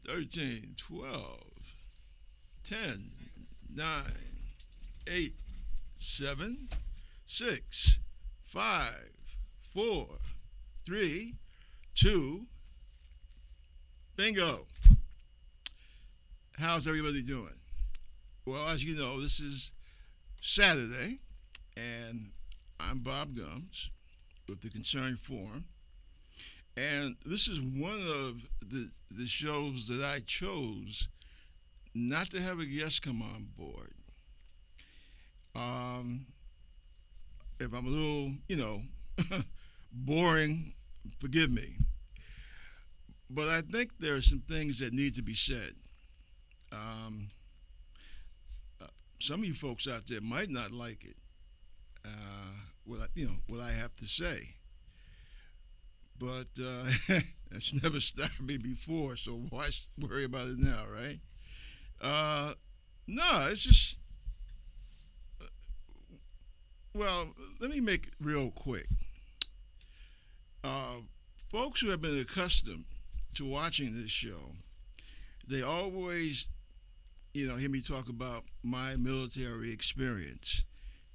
13, 12, 10, 9, 8, 7, 6, 5, 4, 3, 2, bingo. How's everybody doing? Well, as you know, this is Saturday, and I'm Bob Gumbs with the Concerned Forum. And this is one of the shows that I chose not to have a guest come on board. Um, if I'm a little, boring, forgive me. But I think there are some things that need to be said. Um, some of you folks out there might not like it, what I have to say. But it's never stopped me before, so why worry about it now, right? Uh, no, it's just, well, let me make it real quick. Uh, Folks who have been accustomed to watching this show, they always, hear me talk about my military experience.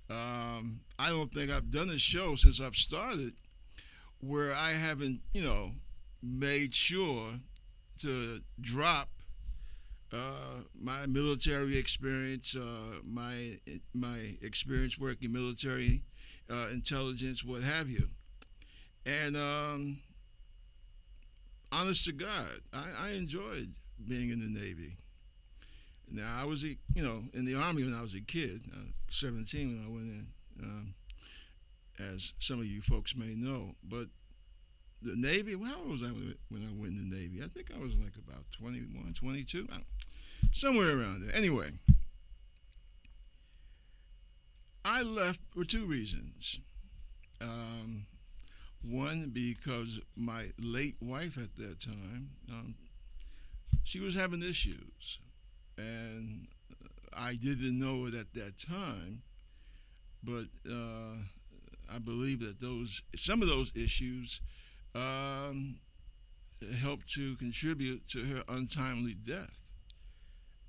I don't think I've done a show since I've started where I haven't, made sure to drop my military experience, my experience working military intelligence, what have you. And honest to God, I enjoyed being in the Navy. Now I was, in the Army when I was a kid, 17 when I went in, as some of you folks may know. But the Navy, well, how old was I when I went in the Navy? I think I was like about 21, 22, somewhere around there. Anyway, I left for two reasons. Um, One, because my late wife at that time, she was having issues. And I didn't know it at that time, but I believe that some of those issues um, helped to contribute to her untimely death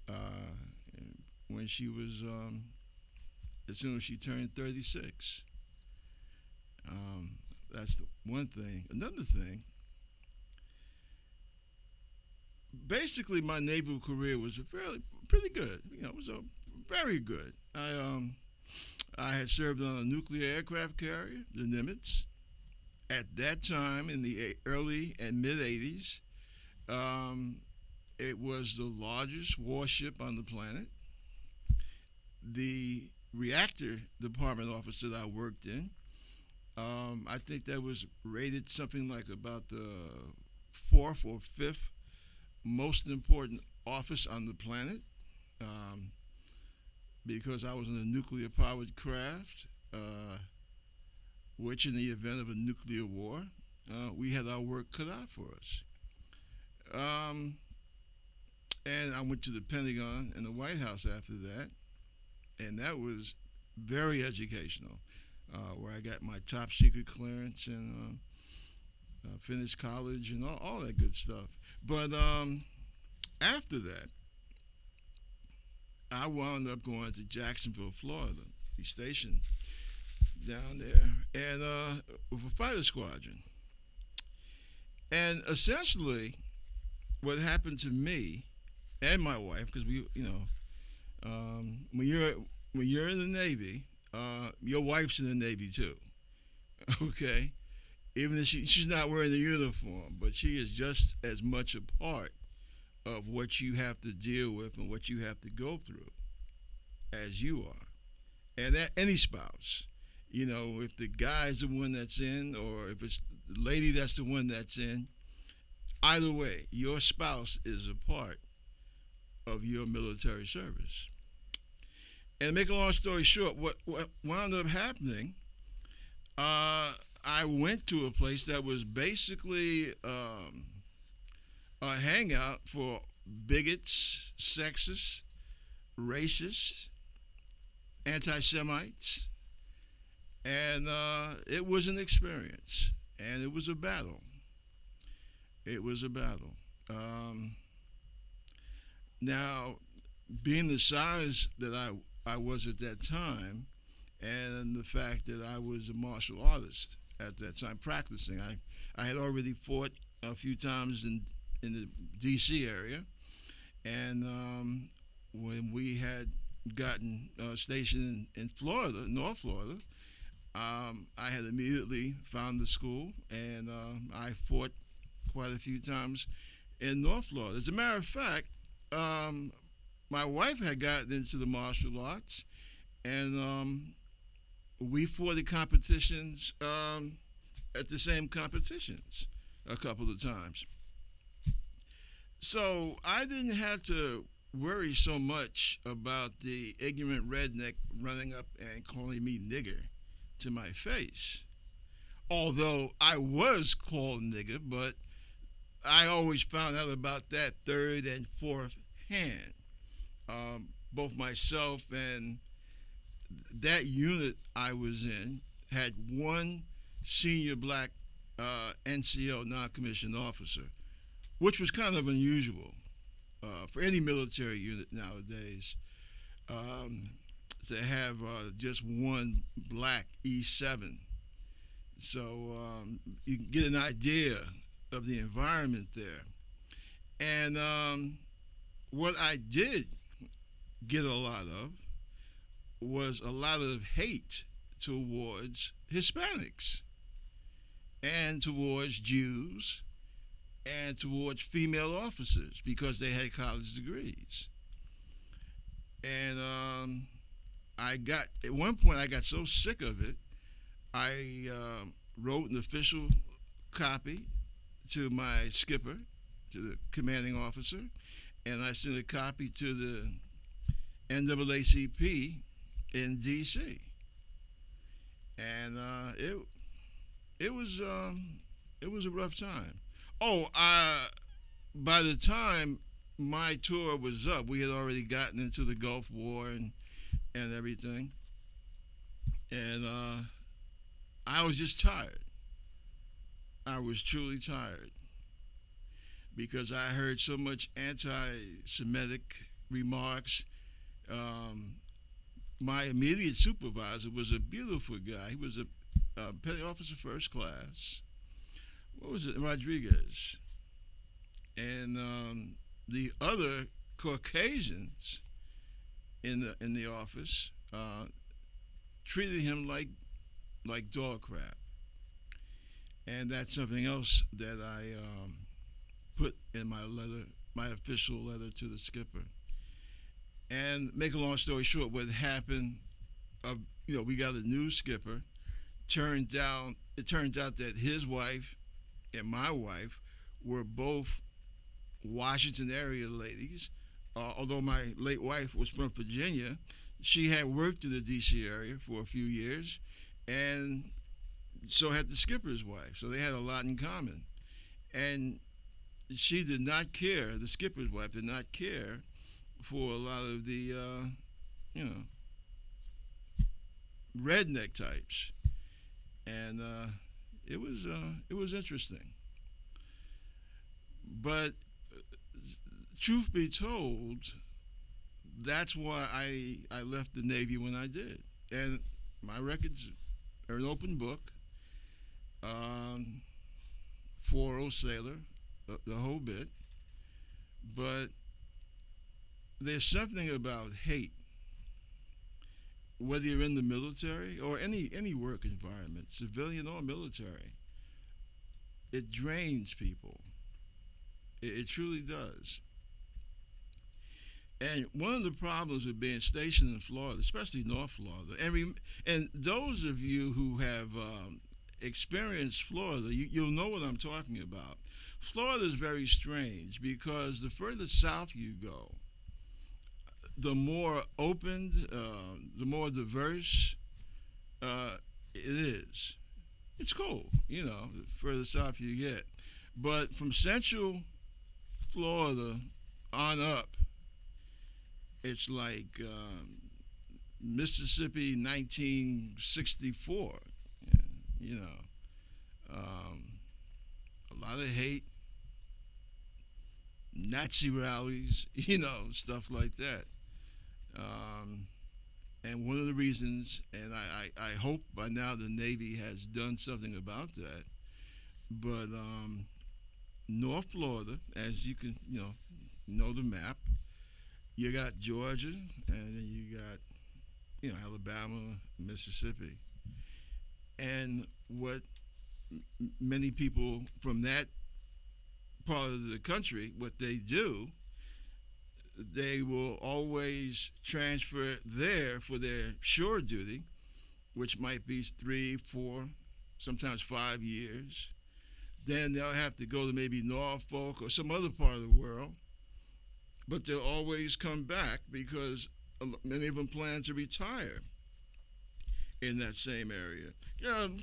uh, when she was, as soon as she turned 36. Um, that's the one thing. Another thing, basically, my naval career was pretty good. It was very good. I had served on a nuclear aircraft carrier, the Nimitz. At that time, in the early and mid '80s, um, it was the largest warship on the planet. The reactor department office that I worked in, I think that was rated something like about the fourth or fifth most important office on the planet, um, because I was in a nuclear powered craft, which, in the event of a nuclear war, we had our work cut out for us. Um, and I went to the Pentagon and the White House after that, and that was very educational, where I got my top secret clearance and finished college and all that good stuff. But after that, I wound up going to Jacksonville, Florida, be stationed down there, and with a fighter squadron. And essentially, what happened to me and my wife, because when you're in the Navy, your wife's in the Navy too. Okay, even if she's not wearing the uniform, but she is just as much a part of what you have to deal with and what you have to go through as you are. And that, any spouse, if the guy's the one that's in, or if it's the lady that's the one that's in, either way, your spouse is a part of your military service. And to make a long story short, what wound up happening, I went to a place that was basically a hangout for bigots, sexists, racists, anti Semites. And it was an experience, and it was a battle. It was a battle. Now, being the size that I was at that time, and the fact that I was a martial artist at that time practicing, I had already fought a few times in the D.C. area, and when we had gotten stationed in Florida, North Florida, I had immediately found the school, and I fought quite a few times in North Florida. As a matter of fact, um, my wife had gotten into the martial arts, and we fought at competitions at the same competitions a couple of times. So I didn't have to worry so much about the ignorant redneck running up and calling me nigger to my face. Although I was called nigger, but I always found out about that third and fourth hand. Both myself and that unit I was in had one senior black NCO, non-commissioned officer, which was kind of unusual for any military unit nowadays, um, to have just one black E7. So you can get an idea of the environment there. And what I did get a lot of was a lot of hate towards Hispanics and towards Jews and towards female officers because they had college degrees. And I got at one point I got so sick of it, I wrote an official copy to my skipper, to the commanding officer, and I sent a copy to the NAACP in D.C. And it was a rough time. Oh, by the time my tour was up, we had already gotten into the Gulf War and everything, and I was just tired. I was truly tired because I heard so much anti-Semitic remarks. Um, my immediate supervisor was a beautiful guy. He was a petty officer first class. What was it, Rodriguez? And the other Caucasians in the office treated him like dog crap. And that's something else that I put in my letter, my official letter to the skipper. And make a long story short, what happened? We got a new skipper. It turned out that his wife and my wife were both Washington area ladies. Although my late wife was from Virginia, she had worked in the D.C. area for a few years, and so had the skipper's wife. So they had a lot in common. And she did not care. The skipper's wife did not care for a lot of the, redneck types, and it was interesting. But truth be told, that's why I left the Navy when I did, and my records are an open book. 4-0 sailor, the whole bit, but there's something about hate, whether you're in the military or any work environment, civilian or military. It drains people. It truly does. And one of the problems with being stationed in Florida, especially North Florida, and those of you who have experienced Florida, you'll know what I'm talking about. Florida is very strange because the further south you go, the more open, the more diverse it is. It's cool, the further south you get. But from central Florida on up, it's like Mississippi 1964, you know. A lot of hate, Nazi rallies, stuff like that. Um, and one of the reasons, and I hope by now the Navy has done something about that, but North Florida, as you can, know the map, you got Georgia, and then you got, Alabama, Mississippi. And what many people from that part of the country, what they do, they will always transfer there for their shore duty, which might be 3, 4, sometimes 5 years. Then they'll have to go to maybe Norfolk or some other part of the world, but they'll always come back because many of them plan to retire in that same area.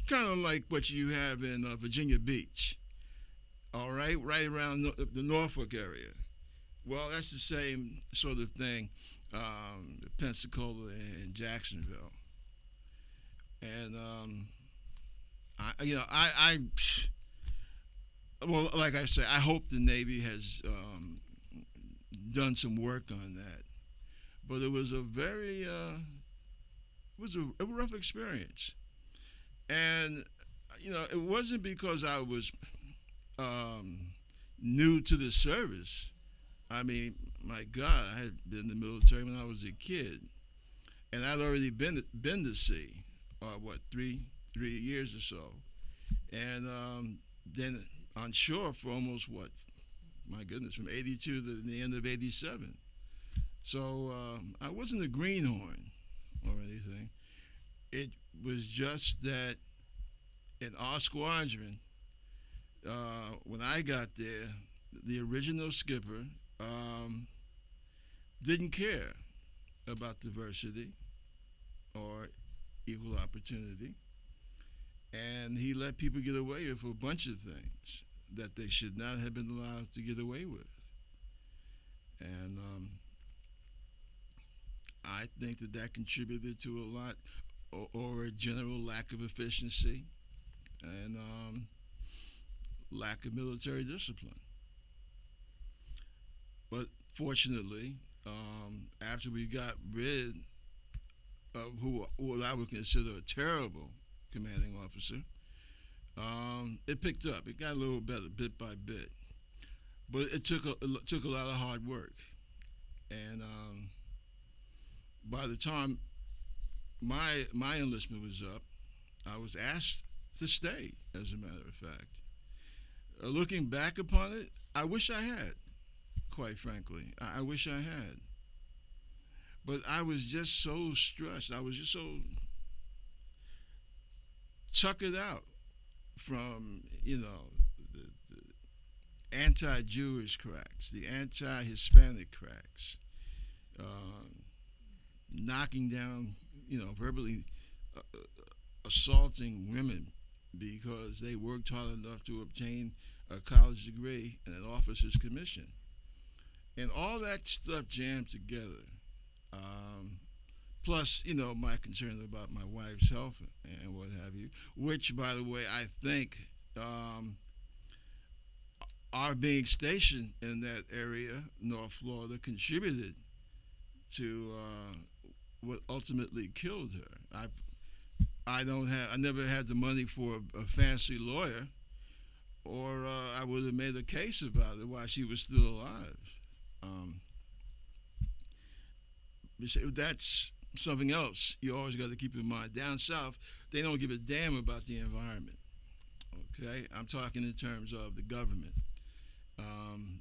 Kind of like what you have in Virginia Beach, all right around the Norfolk area. Well, that's the same sort of thing, Pensacola and Jacksonville. And well, like I say, I hope the Navy has done some work on that. But it was a rough experience, and it wasn't because I was new to the service. I mean, my God, I had been in the military when I was a kid, and I'd already been to sea, 3 years or so, and then on shore for almost my goodness, from '82 to the end of '87. So I wasn't a greenhorn or anything. It was just that in our squadron, when I got there, the original skipper didn't care about diversity or equal opportunity, and he let people get away with a bunch of things that they should not have been allowed to get away with. And I think that contributed to a lot, or a general lack of efficiency and lack of military discipline. But fortunately, after we got rid of what I would consider a terrible commanding officer, it picked up. It got a little better bit by bit, but it took a lot of hard work. And by the time my enlistment was up, I was asked to stay. As a matter of fact, looking back upon it, I wish I had. Quite frankly, I wish I had. But I was just so stressed. I was just so tuckered out from the anti-Jewish cracks, the anti-Hispanic cracks, knocking down, verbally assaulting women because they worked hard enough to obtain a college degree and an officer's commission. And all that stuff jammed together. Plus, my concern about my wife's health and what have you, which, by the way, I think our being stationed in that area, North Florida, contributed to what ultimately killed her. I never had the money for a fancy lawyer, or I would have made a case about it while she was still alive. That's something else you always got to keep in mind. Down south, they don't give a damn about the environment. Okay, I'm talking in terms of the government.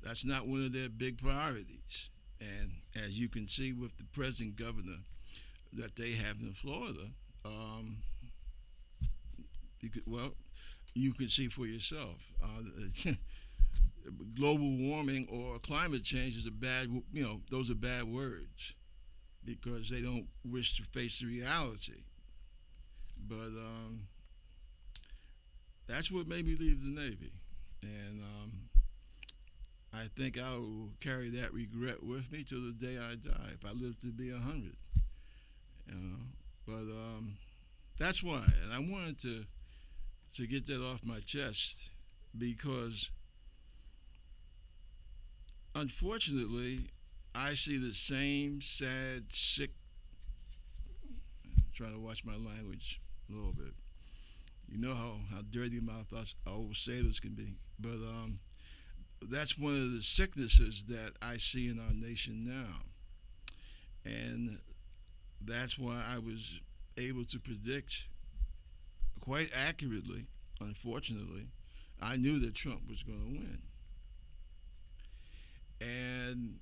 That's not one of their big priorities. And as you can see with the present governor that they have in Florida, you can see for yourself. Global warming or climate change is those are bad words because they don't wish to face the reality. But that's what made me leave the Navy. And I think I will carry that regret with me till the day I die, if I live to be 100. But that's why. And I wanted to get that off my chest because unfortunately, I see the same sad, sick. Try to watch my language a little bit. You know how dirty mouth us old sailors can be, but that's one of the sicknesses that I see in our nation now, and that's why I was able to predict quite accurately. Unfortunately, I knew that Trump was going to win, and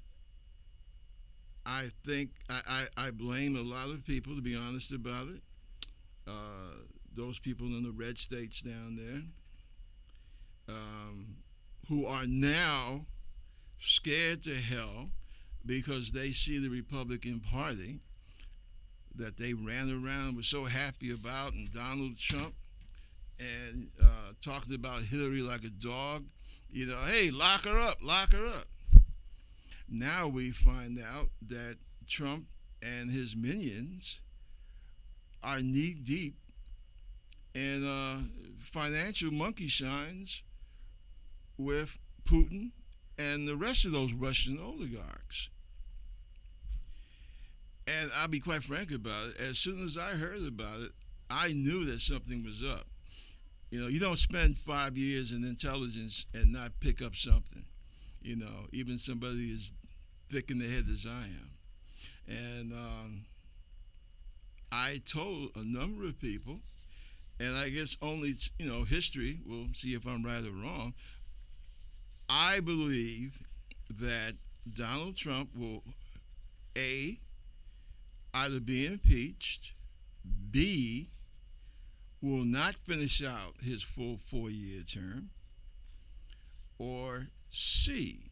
I think I blame a lot of people, to be honest about it. Those people in the red states down there, um, who are now scared to hell because they see the Republican Party that they ran around was so happy about, and Donald Trump, and talking about Hillary like a dog. You know, hey, lock her up, lock her up. Now we find out that Trump and his minions are knee deep in financial monkey shines with Putin and the rest of those Russian oligarchs. And I'll be quite frank about it. As soon as I heard about it, I knew that something was up. You know, you don't spend 5 years in intelligence and not pick up something. You know, even somebody as thick in the head as I am. And I told a number of people, and I guess only, history will see if I'm right or wrong. I believe that Donald Trump will, A, either be impeached, B, will not finish out his full 4 year term, or C,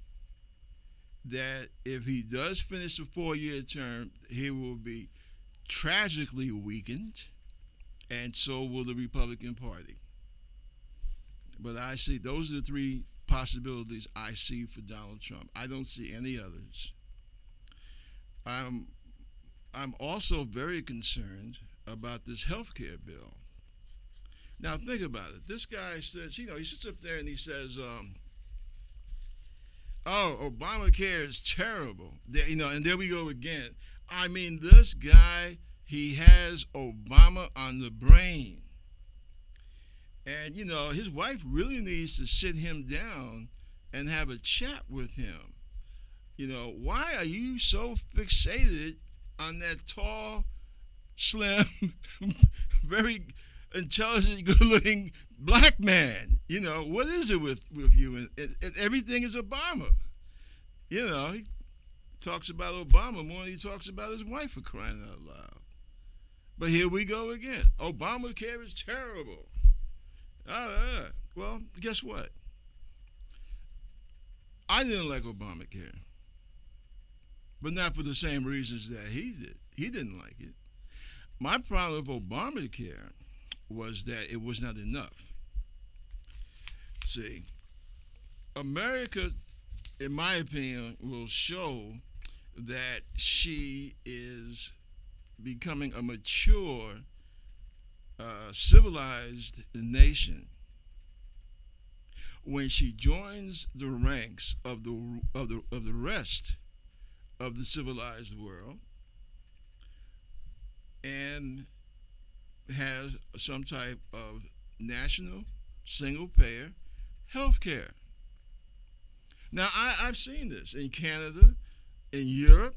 that if he does finish the 4 year term, he will be tragically weakened, and so will the Republican Party. But I see those are the three possibilities I see for Donald Trump. I don't see any others. I'm also very concerned about this health care bill. Now think about it. This guy says, he sits up there and he says, "Oh, Obamacare is terrible." And there we go again. I mean, this guy, he has Obama on the brain. And, his wife really needs to sit him down and have a chat with him. Why are you so fixated on that tall, slim, very intelligent, good-looking black man? What is it with you? And everything is Obama. He talks about Obama more than he talks about his wife, for crying out loud. But here we go again. Obamacare is terrible. Well, guess what? I didn't like Obamacare, but not for the same reasons that he did. He didn't like it. My problem with Obamacare was that it was not enough. See, America, in my opinion, will show that she is becoming a mature, civilized nation when she joins the ranks of the rest of the civilized world and has some type of national single payer health care. Now I've seen this in Canada, in Europe.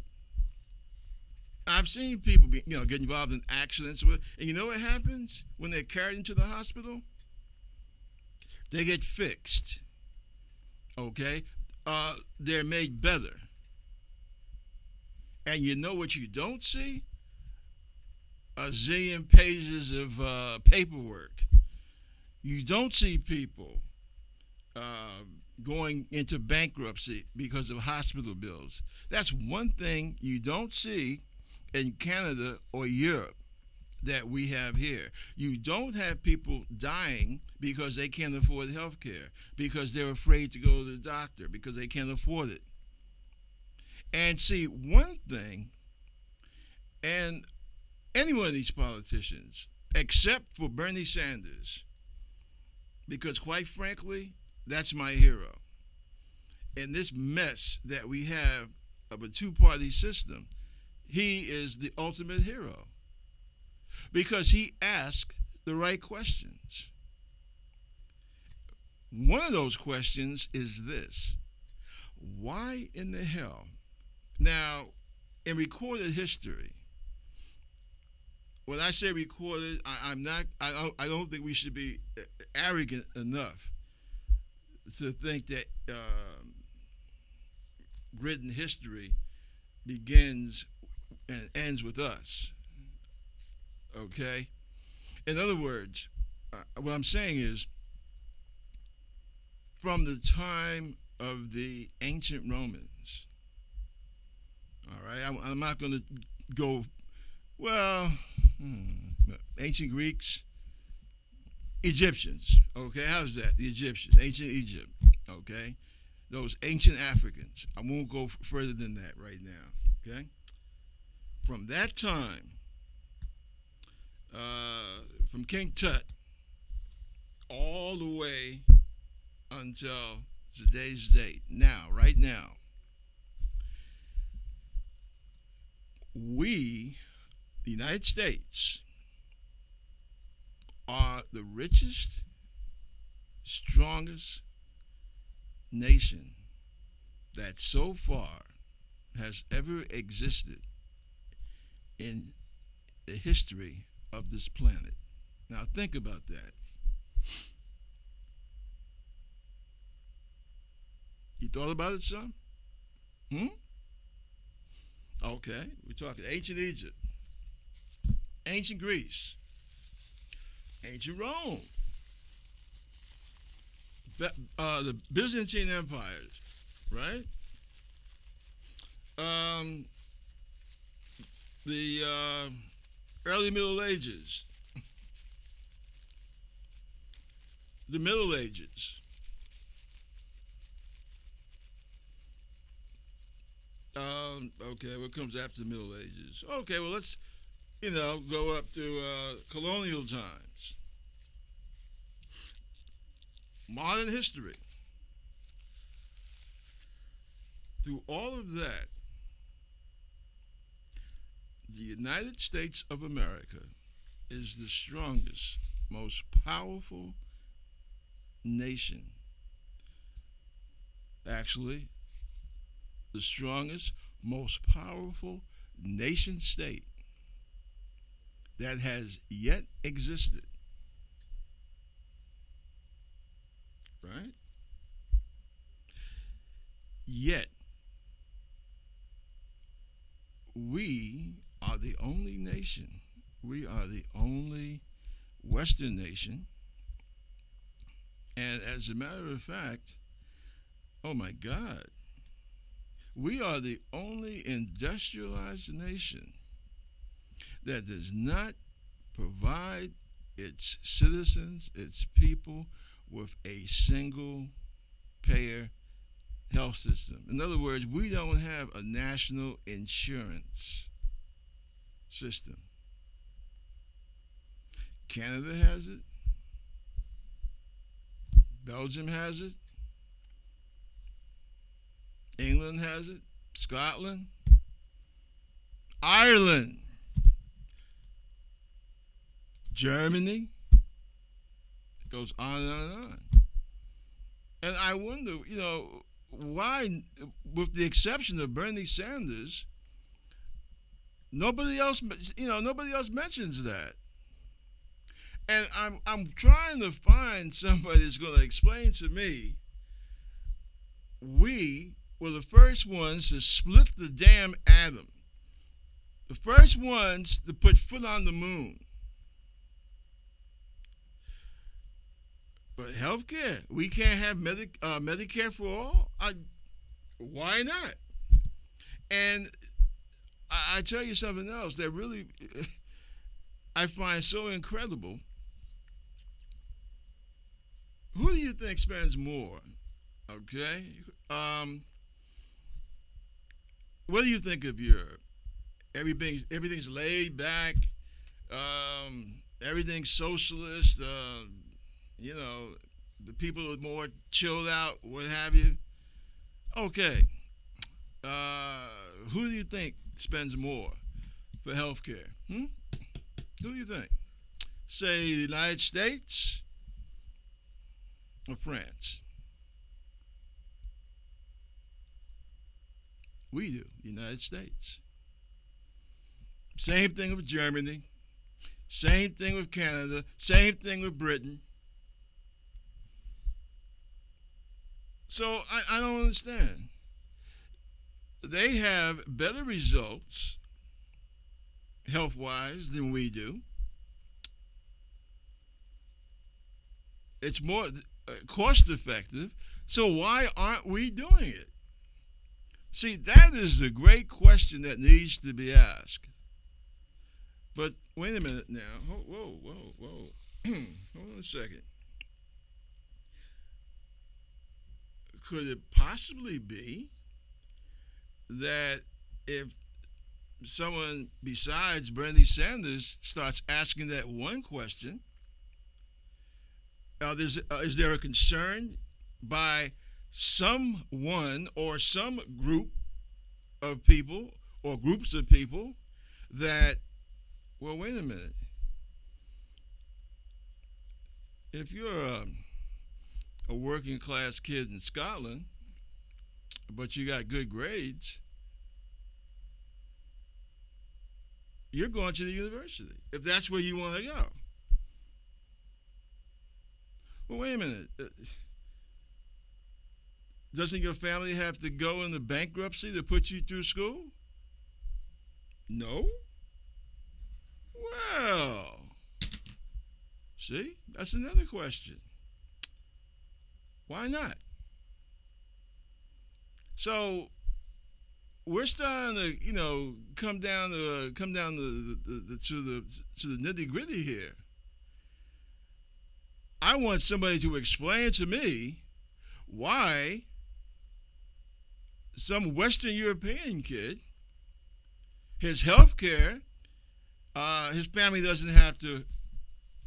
I've seen people get involved in accidents with, and you know what happens when they're carried into the hospital? They get fixed. Okay, they're made better. And you know what you don't see? A zillion pages of paperwork. You don't see people going into bankruptcy because of hospital bills. That's one thing you don't see in Canada or Europe that we have here. You don't have people dying because they can't afford health care, because they're afraid to go to the doctor, because they can't afford it. And see, one thing, and any one of these politicians, except for Bernie Sanders, because quite frankly, that's my hero. in this mess that we have of a two-party system, he is the ultimate hero because he asked the right questions. One of those questions is this: why in the hell? Now, in recorded history, when I say recorded, I'm not. I don't think we should be arrogant enough to think that written history begins and ends with us. Okay. In other words, what I'm saying is, from the time of the ancient Romans. All right, I'm not going to go. Well, ancient Greeks, Egyptians. Okay, how's that? The Egyptians, ancient Egypt. Okay, those ancient Africans. I won't go further than that right now. Okay, from that time, from King Tut all the way until today's date. Now, right now, we, the United States, are the richest, strongest nation that so far has ever existed in the history of this planet. Now, think about that. You thought about it, son? Okay, we're talking ancient Egypt, ancient Greece, ancient Rome, the Byzantine empires, right? The early Middle Ages, the Middle Ages. Okay, what comes after the Middle Ages? Okay, well, let's, go up to colonial times, modern history. Through all of that, the United States of America is the strongest, most powerful nation. Actually, the strongest, most powerful nation state that has yet existed. Right? Yet, we are the only nation, we are the only Western nation, and as a matter of fact, oh my God, we are the only industrialized nation that does not provide its citizens, its people, with a single payer health system. In other words, we don't have a national insurance system. Canada has it. Belgium has it. England has it. Scotland. Ireland. Germany. It goes on and on and on. And I wonder, why, with the exception of Bernie Sanders, nobody else mentions that. And I'm trying to find somebody that's going to explain to me. We were the first ones to split the damn atom. The first ones to put foot on the moon. But healthcare, we can't have Medicare for all. Why not? And I tell you something else that really I find so incredible. Who do you think spends more? Okay, what do you think of Europe? Everything's laid back. Everything's socialist. The people are more chilled out, what have you. Okay. Uh, who do you think spends more for health care? Hmm? Who do you think? Say the United States or France? We do, the United States. Same thing with Germany. Same thing with Canada. Same thing with Britain. So I don't understand. They have better results health wise than we do. It's more cost effective. So why aren't we doing it? See, that is the great question that needs to be asked. But wait a minute now. Whoa, whoa, whoa. Hold on a second. Could it possibly be that if someone besides Bernie Sanders starts asking that one question, is there a concern by someone or some group of people or groups of people that, well, wait a minute. If you're a working class kid in Scotland, but you got good grades, you're going to the university if that's where you want to go. Well, wait a minute. Doesn't your family have to go into bankruptcy to put you through school? No? Well, see, that's another question. Why not? So we're starting to, come down to the nitty gritty here. I want somebody to explain to me why some Western European kid, his health care, his family doesn't have to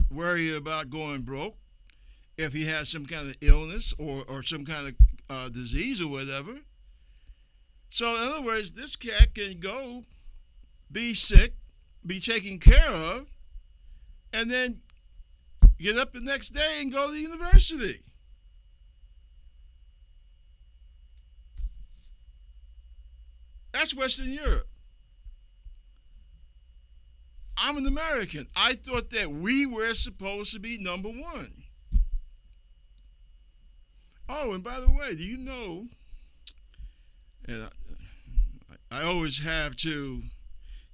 worry about going broke if he has some kind of illness or some kind of disease or whatever. So, in other words, this cat can go be sick, be taken care of, and then get up the next day and go to the university. That's Western Europe. I'm an American. I thought that we were supposed to be number one. Oh, and by the way, do you know, and I always have to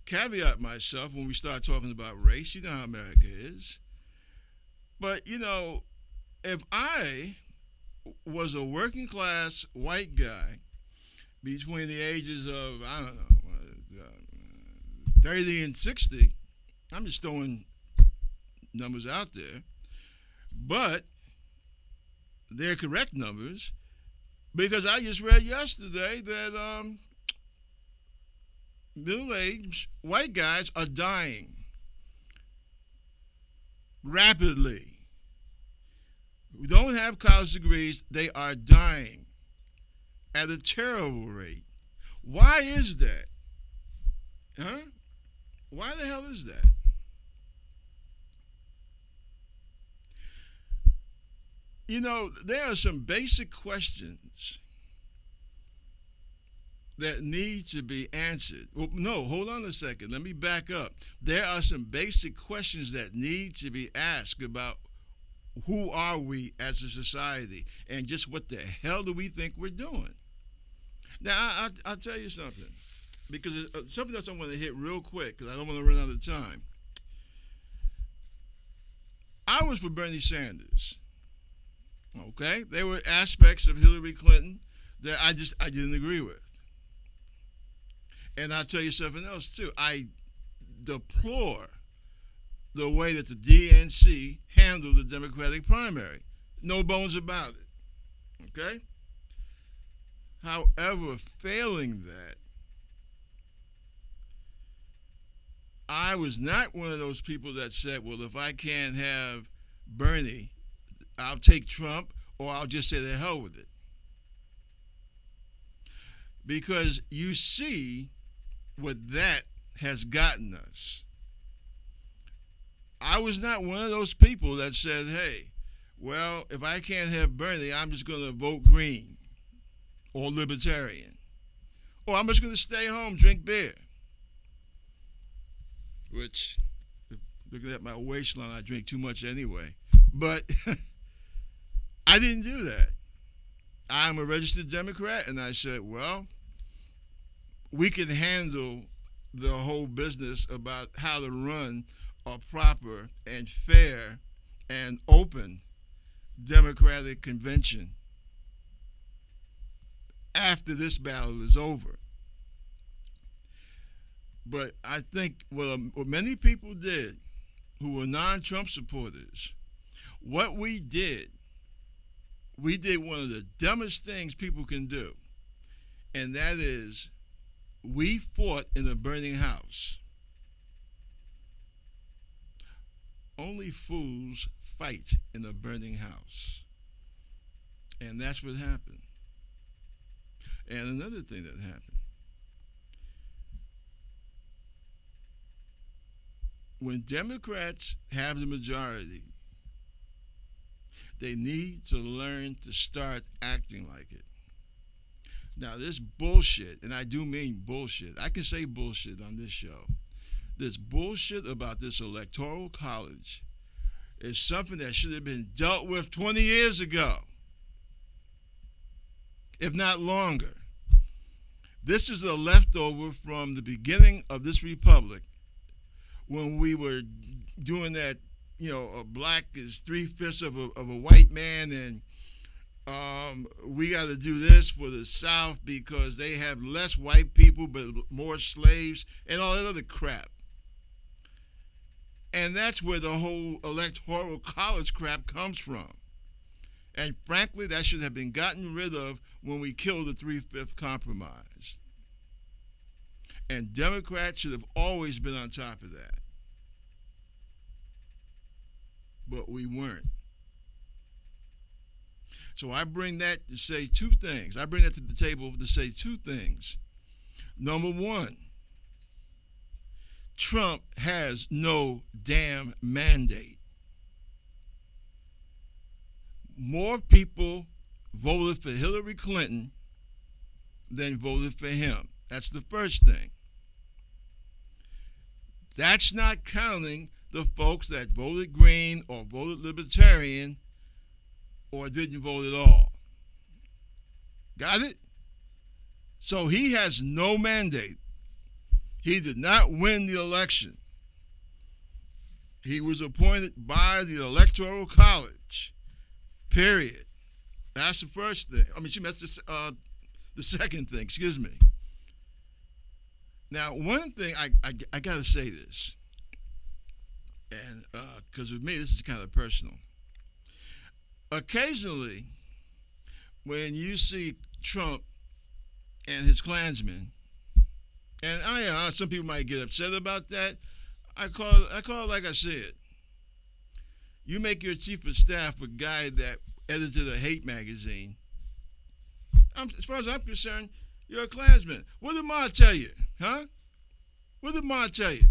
caveat myself when we start talking about race. You know how America is. But, if I was a working class white guy between the ages of, I don't know, 30 and 60, I'm just throwing numbers out there, but they're correct numbers because I just read yesterday that middle-aged white guys are dying rapidly. Who don't have college degrees, they are dying at a terrible rate. Why is that? Huh? Why the hell is that? There are some basic questions that need to be answered. Well, no, hold on a second. Let me back up. There are some basic questions that need to be asked about who are we as a society and just what the hell do we think we're doing. Now, I'll tell you something, because it's something else I want to hit real quick because I don't want to run out of time. I was for Bernie Sanders. Okay? There were aspects of Hillary Clinton that I didn't agree with. And I'll tell you something else too. I deplore the way that the DNC handled the Democratic primary. No bones about it. Okay? However, failing that, I was not one of those people that said, well, if I can't have Bernie, I'll take Trump or I'll just say the hell with it. because you see what that has gotten us. I was not one of those people that said, hey, well, if I can't have Bernie, I'm just going to vote green or libertarian. Or I'm just going to stay home, drink beer. Which, looking at my waistline, I drink too much anyway. But I didn't do that. I'm a registered Democrat, and I said, well, we can handle the whole business about how to run a proper and fair and open Democratic convention after this battle is over. But I think what many people did who were non-Trump supporters, what we did one of the dumbest things people can do, and that is we fought in a burning house. Only fools fight in a burning house. And that's what happened. And another thing that happened, when Democrats have the majority, they need to learn to start acting like it. Now, this bullshit, and I do mean bullshit, I can say bullshit on this show. This bullshit about this electoral college is something that should have been dealt with 20 years ago, if not longer. This is a leftover from the beginning of this republic when we were doing that, a black is 3/5 of a white man, and we got to do this for the South because they have less white people but more slaves and all that other crap. And that's where the whole electoral college crap comes from. And frankly, that should have been gotten rid of when we killed the 3/5 compromise. And Democrats should have always been on top of that. But we weren't. So I bring that to say two things. I bring that to the table to say two things. Number one, Trump has no damn mandate. More people voted for Hillary Clinton than voted for him. That's the first thing. That's not counting the folks that voted green or voted libertarian or didn't vote at all. Got it? So he has no mandate. He did not win the election. He was appointed by the Electoral College. Period. That's the first thing. That's the second thing. Excuse me. Now, one thing I got to say this, and because with me this is kind of personal. Occasionally, when you see Trump and his Klansmen, and some people might get upset about that. I call it like I said. You make your chief of staff a guy that edited a hate magazine. As far as I'm concerned, you're a Klansman. What did Ma tell you? Huh? What did Ma tell you?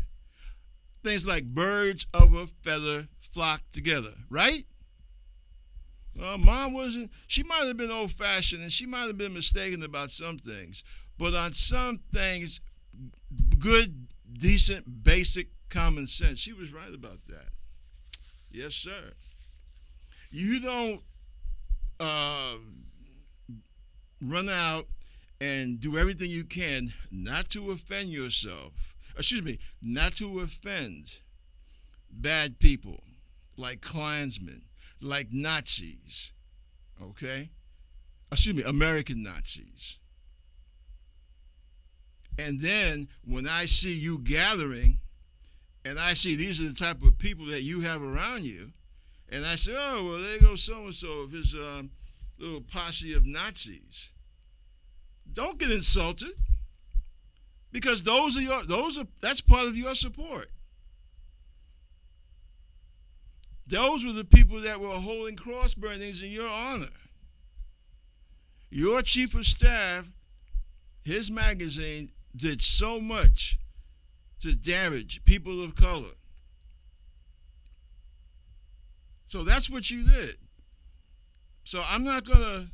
Things like birds of a feather flock together, right? Mom wasn't, she might have been old-fashioned and she might have been mistaken about some things. But on some things, good, decent, basic common sense, she was right about that. Yes, sir. You don't run out and do everything you can not to offend yourself. Not to offend bad people like Klansmen, like Nazis, okay? American Nazis. And then when I see you gathering, and I see these are the type of people that you have around you, and I say, oh, well, there goes so-and-so of his little posse of Nazis. Don't get insulted, because that's part of your support. Those were the people that were holding cross burnings in your honor. Your chief of staff, his magazine did so much to damage people of color. So that's what you did. So I'm not gonna,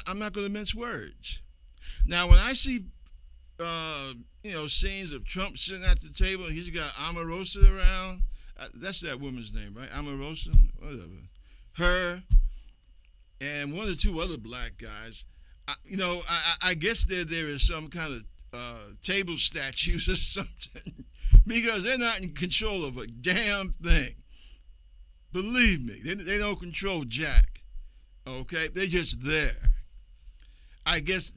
I'm not gonna mince words. Now, when I see, scenes of Trump sitting at the table and he's got Omarosa around, that's that woman's name, right? Omarosa, whatever. Her and one or two other black guys. I guess there is some kind of table statues or something because they're not in control of a damn thing. Believe me, they don't control jack. Okay, they're just there. I guess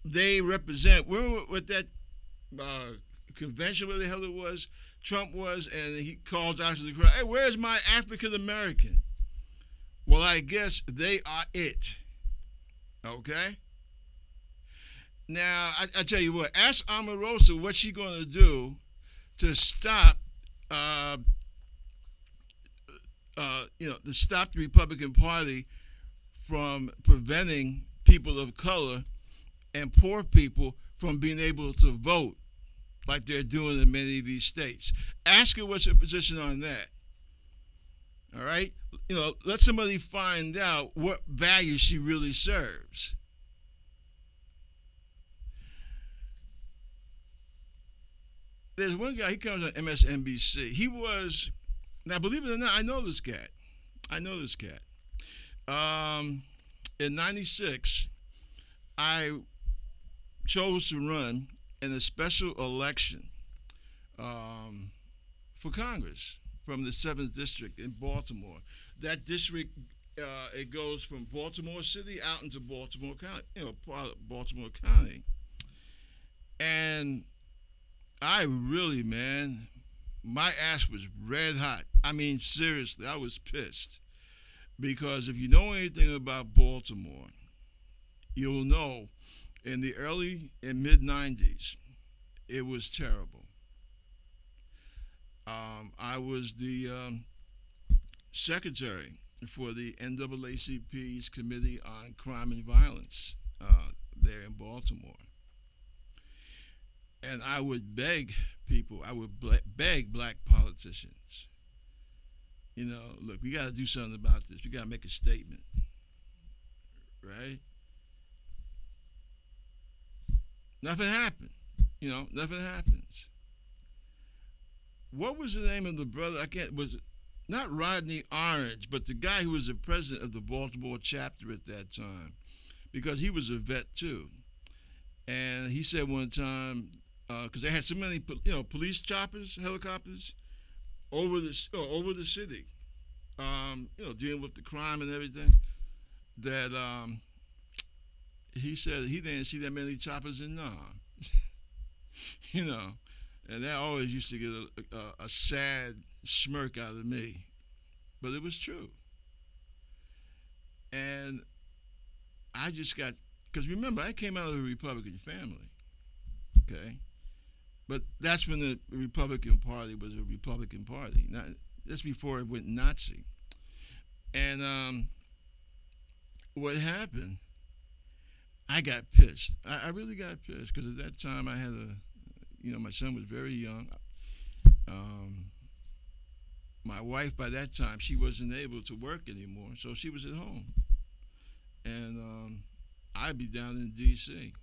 they represent. Remember what that convention, where the hell it was, Trump was, and he calls out to the crowd, "Hey, where's my African American?" Well, I guess they are it. Okay. Now, I tell you what. Ask Omarosa what she going to do to stop, to stop the Republican Party from preventing people of color and poor people from being able to vote like they're doing in many of these states. Ask her what's her position on that. All right? Let somebody find out what value she really serves. There's one guy, he comes on MSNBC. Now believe it or not, I know this cat. In 96, I chose to run in a special election for Congress from the 7th District in Baltimore. That district, it goes from Baltimore City out into Baltimore County, part of Baltimore County. And I really, man, my ass was red hot. I mean, seriously, I was pissed. Because if you know anything about Baltimore, you'll know in the early and mid 90s, it was terrible. I was the secretary for the NAACP's Committee on Crime and Violence there in Baltimore. And I would beg people, beg black politicians, look, we got to do something about this. We got to make a statement, right? Nothing happened. Nothing happens. What was the name of the brother? Was it not Rodney Orange, but the guy who was the president of the Baltimore chapter at that time, because he was a vet too. And he said one time, because they had so many, police choppers, helicopters, over the city, dealing with the crime and everything, that he said he didn't see that many choppers in Nam. And that always used to get a sad smirk out of me, but it was true. And I just got, because remember, I came out of a Republican family, okay? But that's when the Republican Party was a Republican Party. That's before it went Nazi. And what happened, I got pissed. I really got pissed because at that time I had my son was very young. My wife, by that time, she wasn't able to work anymore, so she was at home. And I'd be down in D.C.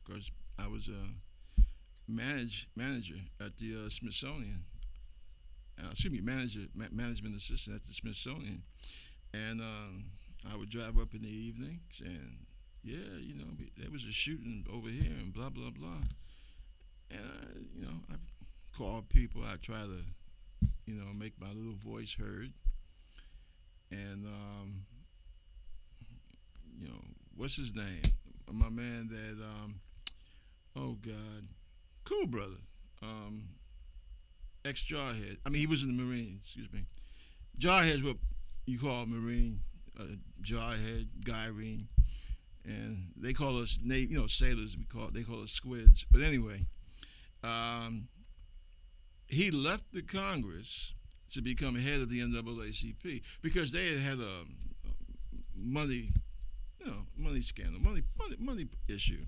Because I was a manager at the Smithsonian. Management assistant at the Smithsonian. And I would drive up in the evenings, and there was a shooting over here, and blah blah blah. And I called people. I try to, make my little voice heard. And what's his name? My man that oh God, cool brother, ex-Jarhead. I mean, he was in the Marines. Excuse me. Jarhead's what you call a Marine. Jarhead, Gyrene, and they call us sailors. They call us squids. But anyway, he left the Congress to become head of the NAACP because they had a money money scandal, money issue,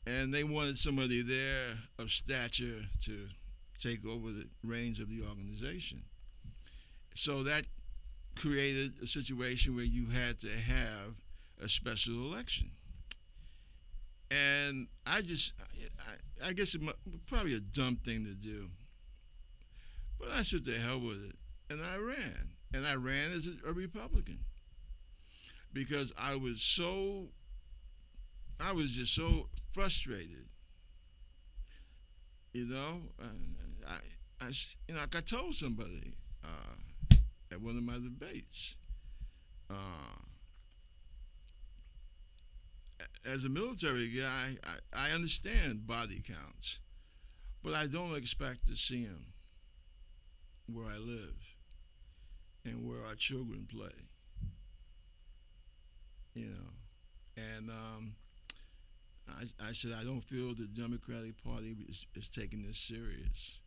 and they wanted somebody there of stature to take over the reins of the organization. So that created a situation where you had to have a special election. And I guess it's probably a dumb thing to do, but I said to hell with it, and I ran, and I ran as a Republican because I was just so frustrated, you know. Like I told somebody at one of my debates, uh, as a military guy, I understand body counts, but I don't expect to see them where I live and where our children play, you know. And I said I don't feel the Democratic Party is taking this serious.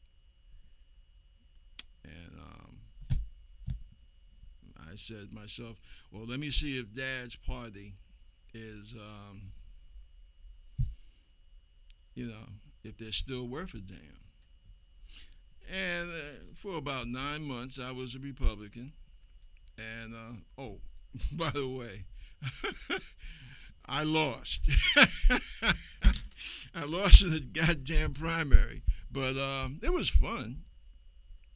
And I said to myself, well, let me see if Dad's party is, if they're still worth a damn. And for about 9 months, I was a Republican. And, oh, by the way, I lost. I lost in the goddamn primary. But it was fun.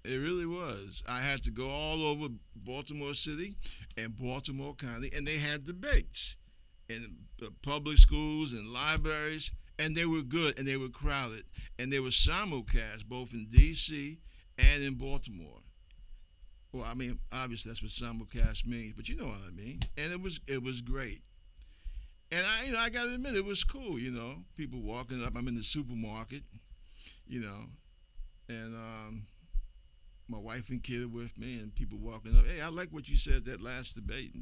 It really was. I had to go all over Baltimore City and Baltimore County, and they had debates in the public schools and libraries, and they were good, and they were crowded, and they were simulcast both in D.C. and in Baltimore. Well, I mean, obviously that's what simulcast means, but you know what I mean. And it was great. And I got to admit, it was cool. People walking up. I'm in the supermarket, and my wife and kid are with me, and people walking up. Hey, I like what you said that last debate,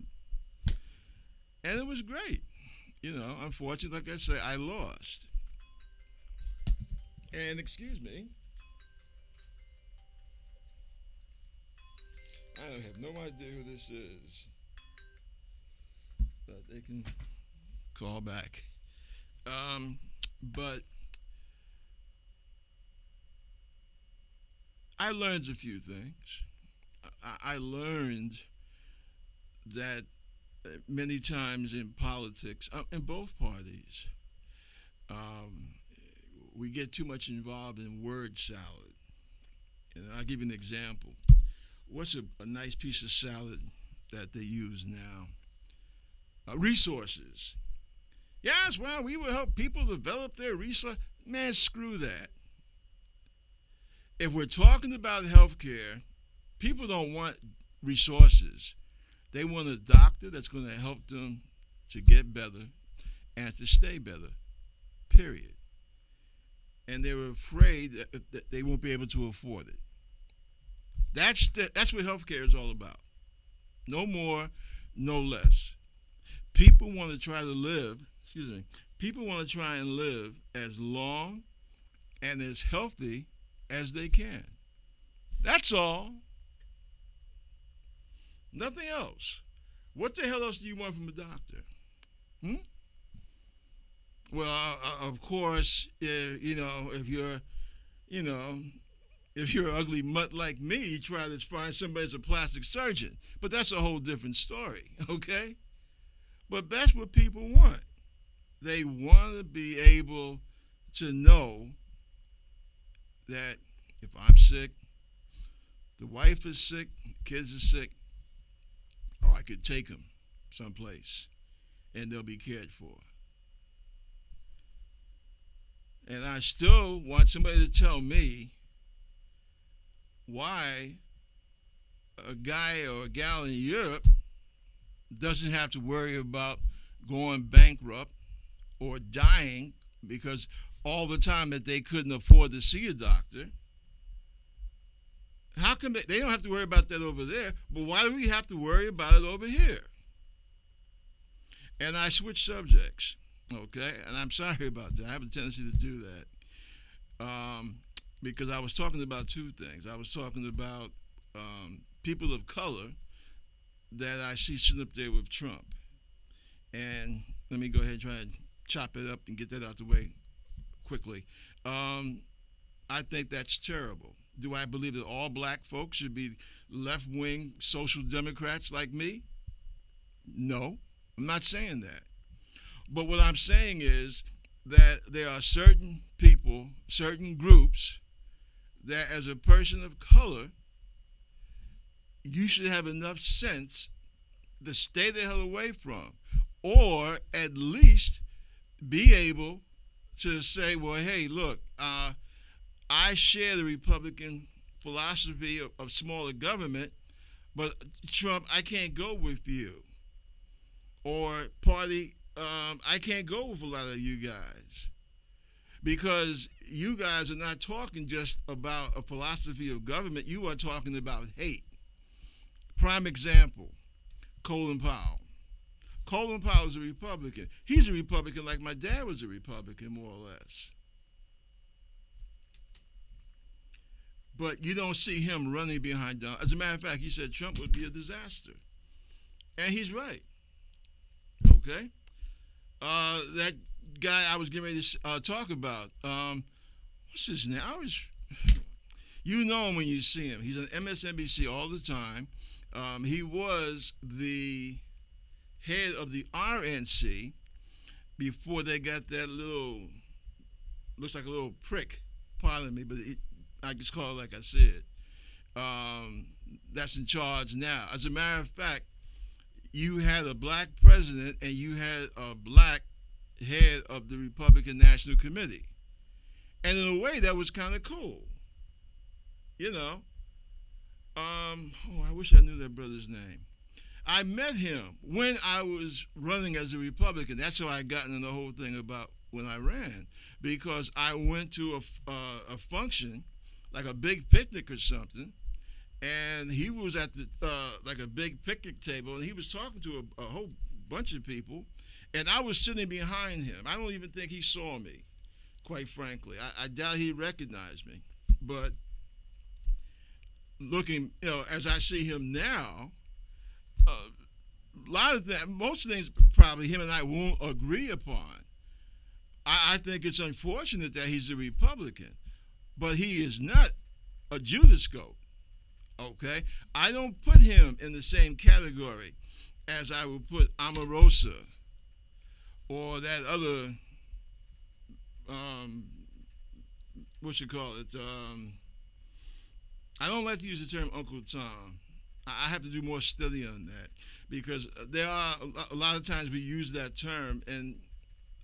and it was great. Unfortunately, like I say, I lost. And excuse me, I have no idea who this is, but they can call back. But I learned a few things. I learned that many times in politics, in both parties, we get too much involved in word salad. And I'll give you an example. What's a nice piece of salad that they use now? Resources. Yes, well, we will help people develop their resources. Man, screw that. If we're talking about healthcare, people don't want resources. They want a doctor that's going to help them to get better and to stay better, period. And they're afraid that they won't be able to afford it. That's what healthcare is all about. No more, no less. People want to try to live, people want to try and live as long and as healthy as they can. That's all. Nothing else. What the hell else do you want from a doctor? Well, of course, if you're, if you're an ugly mutt like me, you try to find somebody as a plastic surgeon. But that's a whole different story, okay? But that's what people want. They want to be able to know that if I'm sick, the wife is sick, the kids are sick, or I could take them someplace and they'll be cared for. And I still want somebody to tell me why a guy or a gal in Europe doesn't have to worry about going bankrupt or dying because all the time that they couldn't afford to see a doctor. How come they don't have to worry about that over there, but why do we have to worry about it over here? And I switched subjects, okay? And I'm sorry about that. I have a tendency to do that because I was talking about two things. I was talking about people of color that I see sitting up there with Trump. And let me go ahead and try and chop it up and get that out the way quickly. Um, I think that's terrible. Do I believe that all black folks should be left wing social democrats like me? No, I'm not saying that. But what I'm saying is that there are certain people, certain groups, that as a person of color, you should have enough sense to stay the hell away from, or at least be able to say, well, hey, look, I share the Republican philosophy of smaller government, but Trump, I can't go with you. Or party, I can't go with a lot of you guys because you guys are not talking just about a philosophy of government. You are talking about hate. Prime example, Colin Powell. Colin Powell is a Republican. He's a Republican like my dad was a Republican, more or less. But you don't see him running behind Donald. As a matter of fact, he said Trump would be a disaster. And he's right. Okay? That guy I was getting ready to talk about, what's his name? You know him when you see him. He's on MSNBC all the time. He was the head of the RNC before they got that little, looks like a little prick, pardon me, but I just call it like I said. That's in charge now. As a matter of fact, you had a black president and you had a black head of the Republican National Committee. And in a way, that was kind of cool. You know, I wish I knew that brother's name. I met him when I was running as a Republican. That's how I got into the whole thing about when I ran, because I went to a function, like a big picnic or something, and he was at the like a big picnic table, and he was talking to a whole bunch of people, and I was sitting behind him. I don't even think he saw me, quite frankly. I doubt he recognized me, but looking, as I see him now, a lot of that, most things probably him and I won't agree upon. I think it's unfortunate that he's a Republican, but he is not a Judas goat. Okay, I don't put him in the same category as I would put Omarosa or that other, what you call it. I don't like to use the term Uncle Tom. I have to do more study on that because there are a lot of times we use that term and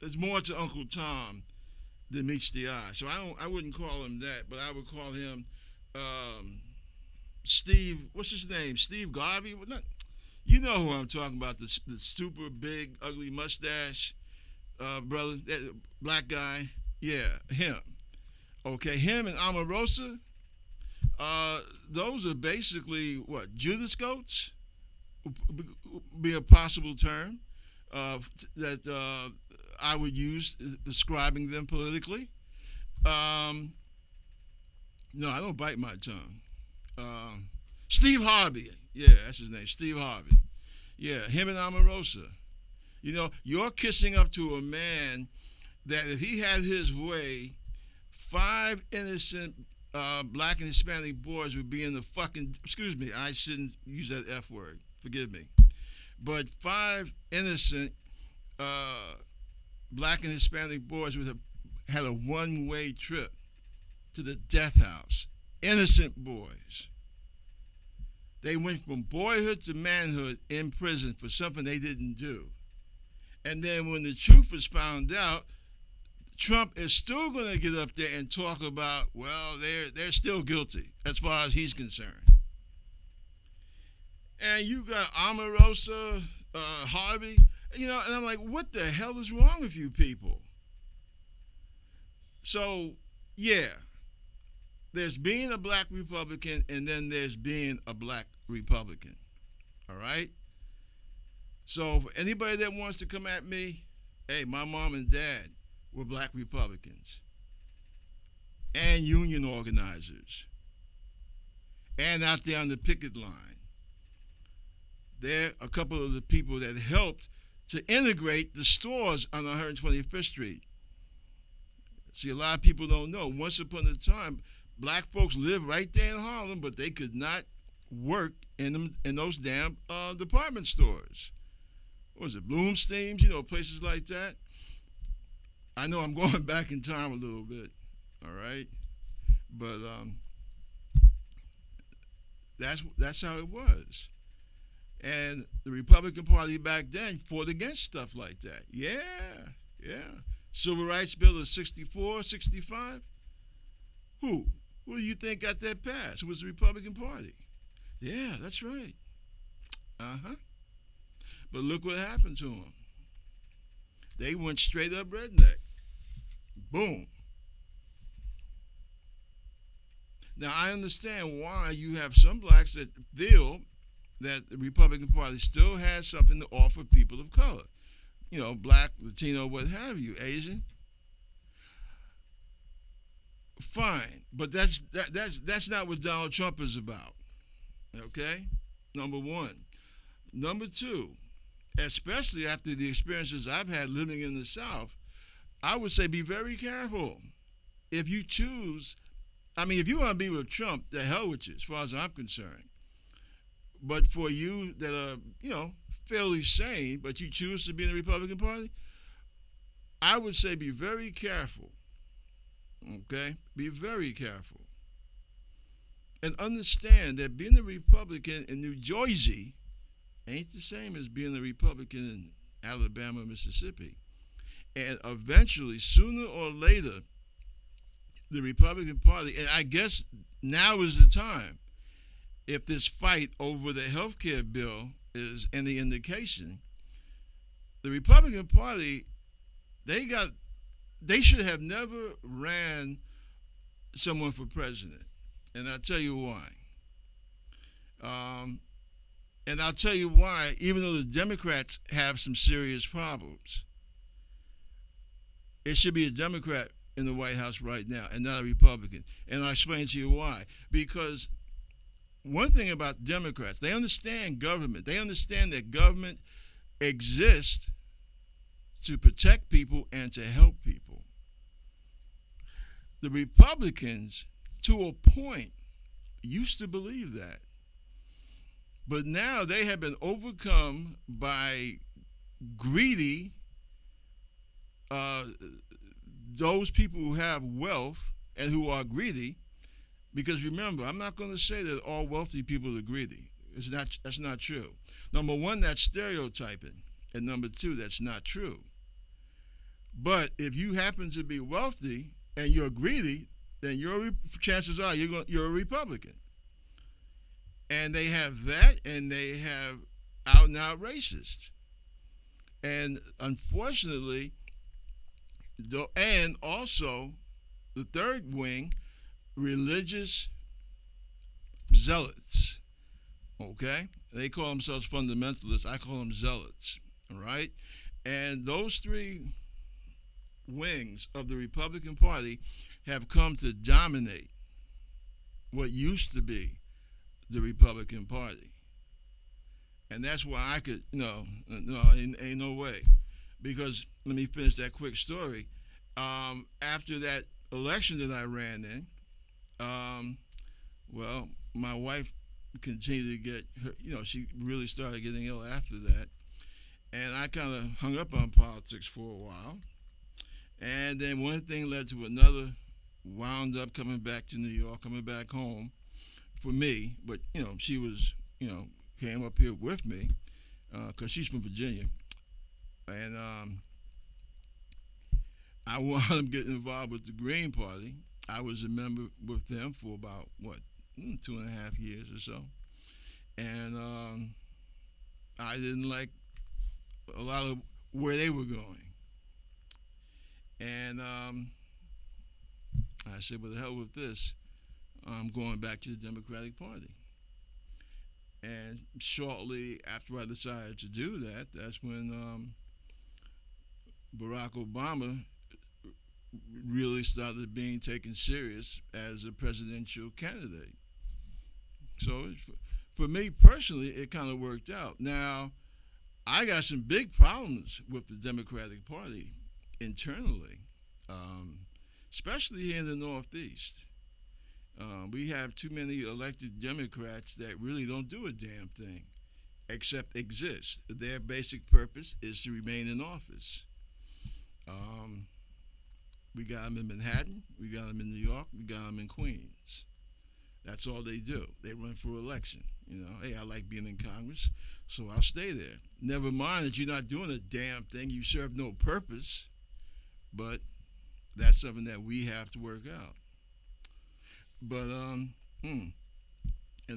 it's more to Uncle Tom than meets the eye. So I wouldn't call him that, but I would call him Steve. What's his name? Steve Garvey. You know who I'm talking about? The super big ugly mustache brother, that black guy. Yeah, him. Okay, him and Omarosa. Those are basically what, Judas goats? Be a possible term that I would use describing them politically. No, I don't bite my tongue. Steve Harvey, yeah, that's his name, Steve Harvey. Yeah, him and Omarosa. You're kissing up to a man that if he had his way, 5 innocent black and Hispanic boys would be in the fucking, excuse me, I shouldn't use that F word, forgive me. But 5 innocent black and Hispanic boys would have had a one-way trip to the death house. Innocent boys. They went from boyhood to manhood in prison for something they didn't do. And then when the truth was found out, Trump is still going to get up there and talk about, well, they're still guilty as far as he's concerned. And you got Omarosa, Harvey, and I'm like, what the hell is wrong with you people? So, yeah, there's being a black Republican and then there's being a black Republican, all right? So for anybody that wants to come at me, hey, my mom and dad were black Republicans and union organizers and out there on the picket line. They're a couple of the people that helped to integrate the stores on 125th Street. See, a lot of people don't know. Once upon a time, black folks lived right there in Harlem, but they could not work in those damn department stores. What was it, Bloomstein's, places like that? I know I'm going back in time a little bit, all right? But that's how it was. And the Republican Party back then fought against stuff like that. Yeah, yeah. Civil Rights Bill of 64, 65. Who? Who do you think got that passed? It was the Republican Party. Yeah, that's right. Uh-huh. But look what happened to them. They went straight up redneck. Boom. Now, I understand why you have some blacks that feel that the Republican Party still has something to offer people of color. Black, Latino, what have you, Asian. Fine, but that's not what Donald Trump is about. Okay? Number one. Number two, especially after the experiences I've had living in the South, I would say be very careful. If you choose, if you want to be with Trump, the hell with you, as far as I'm concerned. But for you that are, fairly sane, but you choose to be in the Republican Party, I would say be very careful. Okay? Be very careful. And understand that being a Republican in New Jersey ain't the same as being a Republican in Alabama or Mississippi. And eventually, sooner or later, the Republican Party, and I guess now is the time, if this fight over the health care bill is any indication, the Republican Party, they should have never ran someone for president. And I'll tell you why. And I'll tell you why, even though the Democrats have some serious problems, it should be a Democrat in the White House right now and not a Republican. And I'll explain to you why. Because one thing about Democrats, they understand government. They understand that government exists to protect people and to help people. The Republicans, to a point, used to believe that. But now they have been overcome by greedy, those people who have wealth and who are greedy. Because remember, I'm not going to say that all wealthy people are greedy. That's not true. Number one, that's stereotyping. And number two, that's not true. But if you happen to be wealthy and you're greedy, then chances are you're a Republican. And they have that, and they have out and out racist. And unfortunately, and also the third wing, religious zealots. Okay? They call themselves fundamentalists. I call them zealots. All right? And those three wings of the Republican Party have come to dominate what used to be the Republican Party. And that's why I could, ain't no way. Because, let me finish that quick story. After that election that I ran in, my wife continued to get, she really started getting ill after that. And I kind of hung up on politics for a while. And then one thing led to another, wound up coming back to New York, coming back home for me. But, she was, came up here with me because she's from Virginia. And I wound up getting involved with the Green Party. I was a member with them for about, 2.5 years or so. And I didn't like a lot of where they were going. And I said, well, the hell with this. I'm going back to the Democratic Party. And shortly after I decided to do that, that's when Barack Obama really started being taken serious as a presidential candidate. So for me personally, it kind of worked out. Now, I got some big problems with the Democratic Party internally, um, especially here in the Northeast. We have too many elected Democrats that really don't do a damn thing except exist. Their basic purpose is to remain in office. Um, we got them in Manhattan, we got them in New York, we got them in Queens. That's all they do. They run for election. You know, hey, I like being in Congress, so I'll stay there. Never mind that you're not doing a damn thing. You serve no purpose, but that's something that we have to work out. But and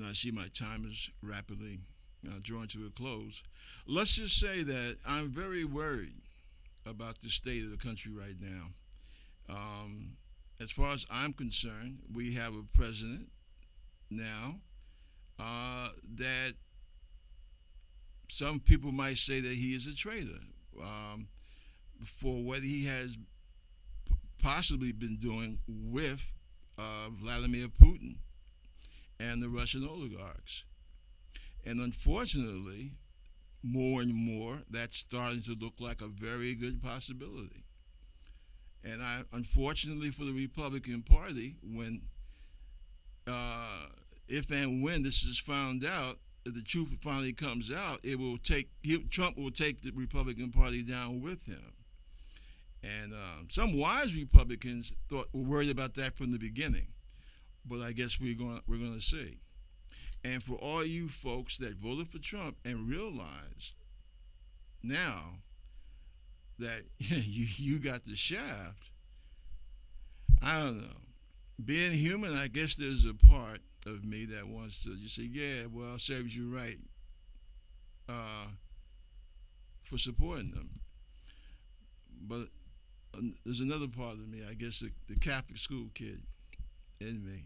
I see my time is rapidly drawing to a close. Let's just say that I'm very worried about the state of the country right now. Um, as far as I'm concerned, we have a president now that some people might say that he is a traitor um, for what he has possibly been doing with Vladimir Putin and the Russian oligarchs. And unfortunately, more and more, that's starting to look like a very good possibility. And unfortunately for the Republican Party, when, if and when this is found out, if the truth finally comes out, Trump will take the Republican Party down with him. And some wise Republicans were worried about that from the beginning, but I guess we're going to see. And for all you folks that voted for Trump and realized now that you got the shaft, I don't know. Being human, I guess there's a part of me that wants to just say, yeah, well, serves you right uh, for supporting them. But there's another part of me, I guess, the Catholic school kid in me,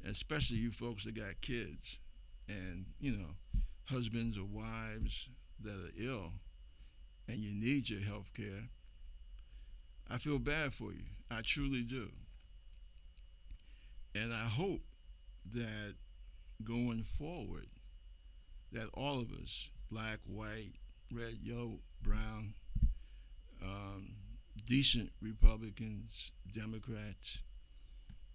especially you folks that got kids and, husbands or wives that are ill and you need your health care. I feel bad for you. I truly do. And I hope that going forward, that all of us, black, white, red, yellow, brown, um, decent Republicans, Democrats,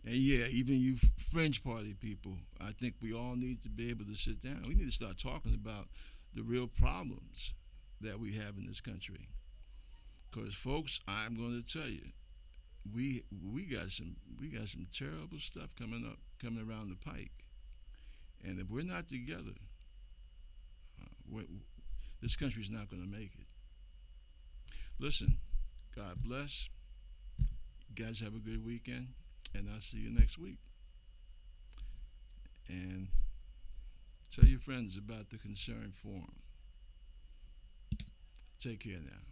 and yeah, even you fringe party people, I think we all need to be able to sit down. We need to start talking about the real problems that we have in this country. Because, folks, I'm going to tell you, we got some terrible stuff coming around the pike, and if we're not together, we this country's not going to make it. Listen, God bless. You guys have a good weekend, and I'll see you next week. And tell your friends about the Concern Forum. Take care now.